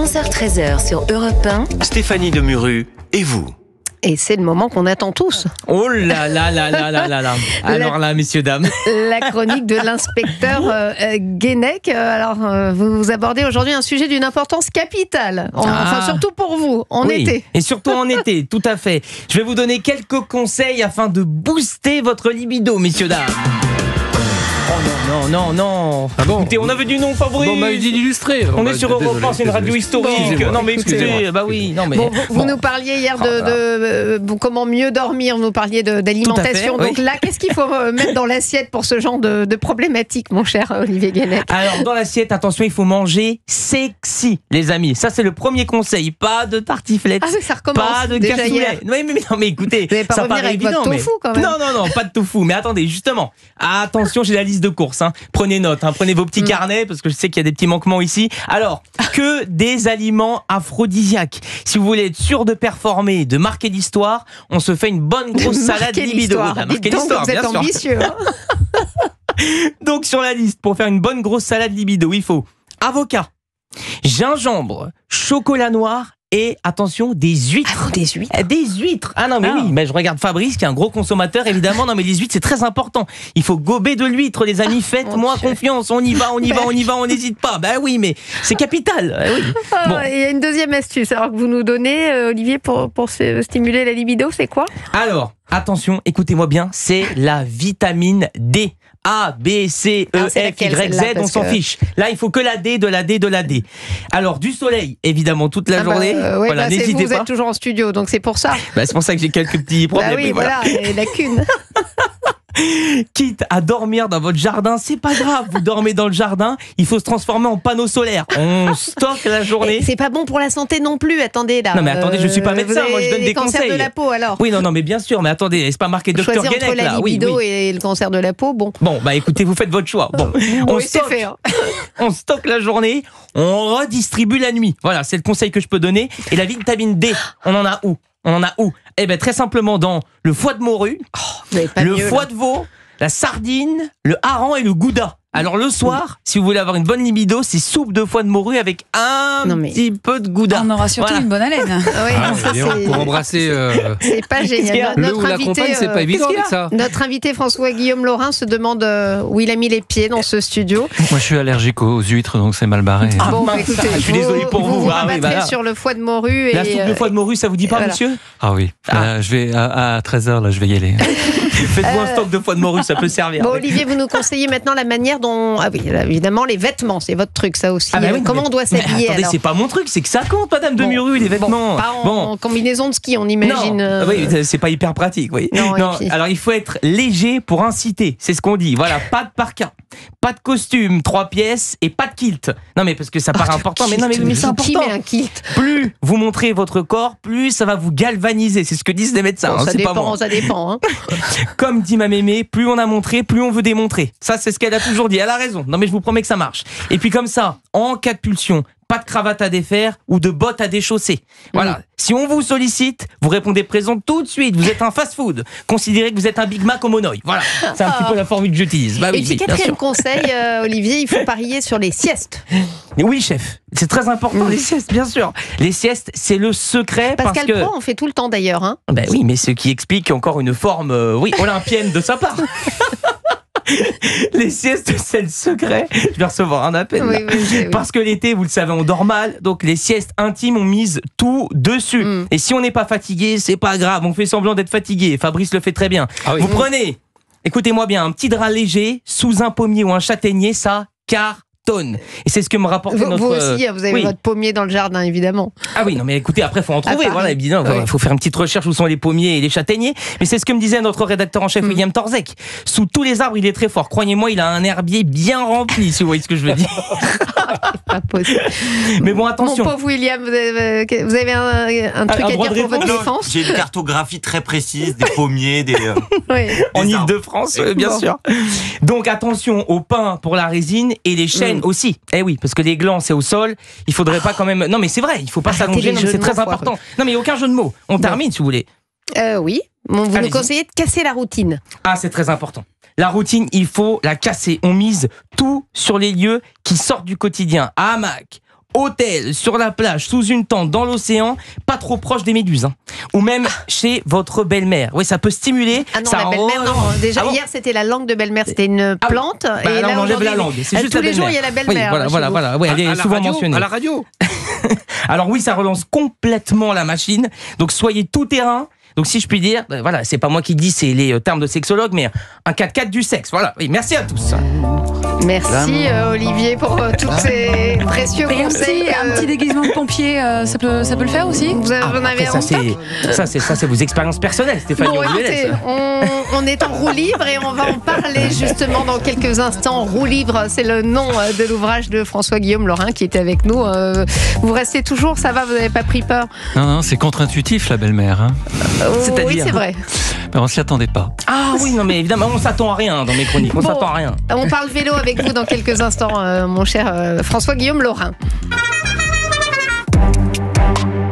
11h-13h sur Europe 1. Stéphanie Demuru et vous. Et c'est le moment qu'on attend tous. Oh là là là là là là là. Alors là, messieurs, dames. La chronique de l'inspecteur Guénec. Alors, vous abordez aujourd'hui un sujet d'une importance capitale. Enfin, surtout pour vous, en été. Et surtout en été, tout à fait. Je vais vous donner quelques conseils afin de booster votre libido, messieurs, dames. Oh non. Ah bon? Écoutez, on avait du nom favori. Bon, on m'avait dit d'illustrer. On est sur Europe 1, c'est une radio historique. Bon, non mais écoutez, bah oui, non mais. Bon, vous nous parliez hier de comment mieux dormir, vous nous parliez d'alimentation. Tout à fait, Donc là, qu'est-ce qu'il faut mettre dans l'assiette pour ce genre de problématique, mon cher Olivier Guénec? Alors dans l'assiette, attention, il faut manger sexy, les amis. Ça c'est le premier conseil. Pas de tartiflette. Ah oui, ça recommence. Pas de déjà cassoulet. hier. Non mais écoutez, Vous n'allez pas ça revenir paraît avec évident. votre tofu quand même. Non, pas de tofu. Mais attendez, justement, attention, j'ai la liste de courses. Prenez note, prenez vos petits carnets parce que je sais qu'il y a des petits manquements ici. Alors, que des aliments aphrodisiaques. Si vous voulez être sûr de performer, de marquer l'histoire, on se fait une bonne grosse salade libido. Marquer l'histoire, vous êtes ambitieux. Donc sur la liste, pour faire une bonne grosse salade libido, il faut avocat, gingembre, chocolat noir et, attention, des huîtres. Ah, des huîtres. Des huîtres. Ah non, mais oui, mais je regarde Fabrice qui est un gros consommateur, évidemment. Non, mais les huîtres, c'est très important. Il faut gober de l'huître, les amis. Faites-moi confiance. On y va, on n'hésite pas. Ben oui, mais c'est capital. Oui. Bon. Il y a une deuxième astuce alors, que vous nous donnez, Olivier, pour stimuler la libido, c'est quoi? Alors, attention, écoutez-moi bien, c'est la vitamine D. A, B, C, E, F, Y, Z, on s'en fiche. Là, il faut que la D, de la D, de la D. Alors, du soleil, évidemment, toute la journée. Voilà, n'hésitez pas. Vous êtes toujours en studio, donc c'est pour ça. C'est pour ça que j'ai quelques petits problèmes. Oui, voilà, et lacune. Quitte à dormir dans votre jardin, c'est pas grave, vous dormez dans le jardin, il faut se transformer en panneau solaire. On stocke la journée. Et c'est pas bon pour la santé non plus, attendez là. Non mais attendez, je suis pas médecin, moi je donne des conseils. Cancer de la peau alors. Oui, non mais bien sûr, mais attendez, c'est pas marqué docteur Guénec là. Choisir entre la libido et le cancer de la peau, bon. Bon, bah écoutez, vous faites votre choix. Bon, c'est fait. On stocke la journée, on redistribue la nuit. Voilà, c'est le conseil que je peux donner. Et la vitamine D, on en a où? Eh bien très simplement dans le foie de morue, le foie de veau, la sardine, le hareng et le gouda. Alors le soir, si vous voulez avoir une bonne libido, c'est soupe de foie de morue avec petit peu de gouda. On aura surtout une bonne haleine. Pour embrasser c'est pas génial. le ou la compagne, c'est pas évident avec ça. Notre invité François-Guillaume Laurin se demande où il a mis les pieds dans ce studio. Moi je suis allergique aux huîtres, donc c'est mal barré. Écoutez, je suis désolé pour vous. Vous rabattrez sur le foie de morue. La soupe de foie de morue, ça vous dit pas, monsieur? Ah oui, je vais à 13h, là je vais y aller. Faites-vous un stock de foie de morue, ça peut servir. Bon, Olivier, vous nous conseillez maintenant la manière dont... Ah oui, évidemment, les vêtements, c'est votre truc, ça aussi. Comment on doit s'habiller? Attendez, c'est pas mon truc, c'est que ça compte, madame Demuru, les vêtements. Pas en combinaison de ski, on imagine. Non, oui, c'est pas hyper pratique, oui. Non, alors il faut être léger pour inciter, c'est ce qu'on dit. Voilà, pas de parka, pas de costume, 3 pièces et pas de kilt. Non, mais parce que ça paraît important, mais c'est important. Qui met un kilt? Plus vous montrez votre corps, plus ça va vous galvaniser. C'est ce que disent les médecins. Ça dépend. Comme dit ma mémé, plus on a montré, plus on veut démontrer. Ça, c'est ce qu'elle a toujours dit. Elle a raison. Non, mais je vous promets que ça marche. Et puis comme ça, en cas de pulsion, pas de cravate à défaire ou de bottes à déchausser. Voilà. Si on vous sollicite, vous répondez présent tout de suite. Vous êtes un fast-food. Considérez que vous êtes un Big Mac au monoï. Voilà. C'est un petit peu la formule que j'utilise. Et puis quatrième conseil, Olivier, il faut parier sur les siestes. Oui, chef. C'est très important, les siestes, bien sûr. Les siestes, c'est le secret. Pascal Pro en fait tout le temps d'ailleurs. Oui, mais ce qui explique encore une forme olympienne de sa part. Les siestes, c'est le secret. Je vais recevoir un appel. Parce que l'été, vous le savez, on dort mal. Donc les siestes intimes, on mise tout dessus. Et si on n'est pas fatigué, c'est pas grave. On fait semblant d'être fatigué. Fabrice le fait très bien. Vous prenez, écoutez-moi bien, un petit drap léger sous un pommier ou un châtaignier, ça cartonne. Et c'est ce que me rapportait notre... Vous aussi, vous avez votre pommier dans le jardin, évidemment. Ah oui, non mais écoutez, après, il faut en trouver. Voilà, évidemment, faut faire une petite recherche où sont les pommiers et les châtaigniers. Mais c'est ce que me disait notre rédacteur en chef, William Torzek. Sous tous les arbres, il est très fort. Croyez-moi, il a un herbier bien rempli, si vous voyez ce que je veux dire. Pas possible. Mais bon, attention. Mon pauvre William, vous avez un truc à dire pour votre défense? J'ai une cartographie très précise des pommiers, en Ile-de-France, bien sûr. Donc attention au pin pour la résine et les chênes aussi. Eh oui, parce que les glands, c'est au sol. Il faudrait pas quand même... Non, mais c'est vrai, il faut pas s'allonger, c'est très important. Non, mais aucun jeu de mots. On termine, si vous voulez. Oui. Vous nous conseillez de casser la routine. Ah, c'est très important. La routine, il faut la casser. On mise tout sur les lieux qui sortent du quotidien. Hamac, hôtel, sur la plage, sous une tente, dans l'océan, pas trop proche des méduses. Hein. Ou même chez votre belle-mère. Oui, ça peut stimuler. Ah non, ça la belle-mère, non. Déjà, hier, c'était la langue de belle-mère. C'était une plante. Bah, et là, on enlève la langue. C'est juste tous la les jours, belle-mère. il y a la belle-mère. Oui, voilà. Ouais, elle est souvent mentionnée. À la radio. Alors oui, ça relance complètement la machine. Donc soyez tout terrain. Donc si je puis dire, voilà, c'est pas moi qui dis, c'est les termes de sexologue, mais un 4x4 du sexe. Voilà. Oui, merci à tous. Merci Olivier pour tous ces précieux conseils. Un petit déguisement de pompier, ça peut le faire aussi. Vous en avez un stock. Ça, c'est vos expériences personnelles, Stéphanie. Bon, écoutez, on est en roue libre et on va en parler justement dans quelques instants. Roue libre, c'est le nom de l'ouvrage de François-Guillaume Laurin qui était avec nous. Vous restez toujours, ça va, vous n'avez pas pris peur? Non, c'est contre-intuitif, la belle-mère. Hein. Oui, c'est vrai. Mais on s'y attendait pas. Ah oui, non mais évidemment, on s'attend à rien dans mes chroniques. On s'attend à rien. On parle vélo avec vous dans quelques instants, mon cher François-Guillaume Laurin.